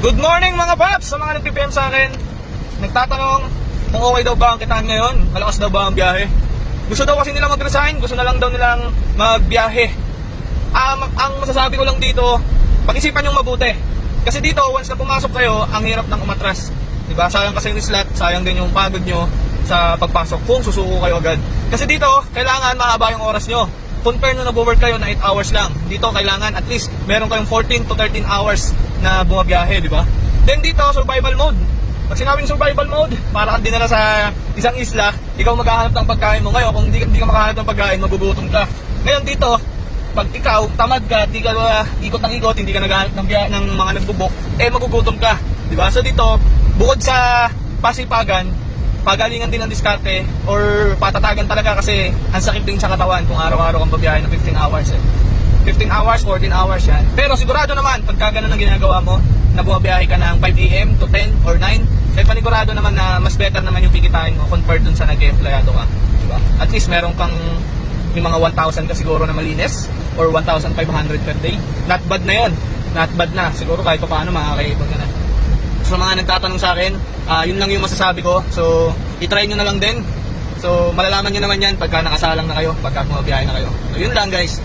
Good morning mga paps! Sa mga nag-PM sa akin, nagtatanong kung okay daw ba ang kitaan ngayon, malakas daw ba ang biyahe. Gusto daw kasi nila mag-resign, gusto na lang daw nilang magbiyahe. Ang masasabi ko lang dito, pag-isipan yung mabuti. Kasi dito, once na pumasok kayo, ang hirap ng umatras. Diba? Sayang kasi yung slot, sayang din yung pagod nyo sa pagpasok kung susuko kayo agad. Kasi dito, kailangan mahaba yung oras nyo. Compare nung nag-work kayo na 8 hours lang. Dito, kailangan at least meron kayong 14 to 13 hours na bumabiyahe, di ba? Then dito, survival mode. Pag sinabing survival mode, para kang dinala sa isang isla, ikaw maghahanap ng pagkain mo. Ngayon, kung hindi ka makahanap ng pagkain, magugutom ka. Ngayon dito, pag ikaw, tamad ka, di ka ikot ng ikot, hindi ka naghahanap ng mga nagbubok, magugutom ka. Di ba? So dito, bukod sa pasipagan, pagalingan din ng diskarte or patatagan talaga kasi ang sakit din sa katawan kung araw-araw kang babiyahe ng 15 hours 15 hours, 14 hours yan. Pero sigurado naman, pagka ganun ang ginagawa mo, na bumabiyahe ka ng 5 AM to 10 or 9, panigurado naman na mas better naman yung kikitain mo compared dun sa nag-employado ka. Diba? At least meron kang yung mga 1,000 ka siguro na malinis or 1,500 per day. Not bad na yun. Not bad na. Siguro kahit pa paano makakaipon ka na. So mga nagtatanong sa akin, yun lang yung masasabi ko. So itry nyo na lang din. So malalaman nyo naman yan pagka nakasalang na kayo, pagka bumabiyahe na kayo. So yun lang guys.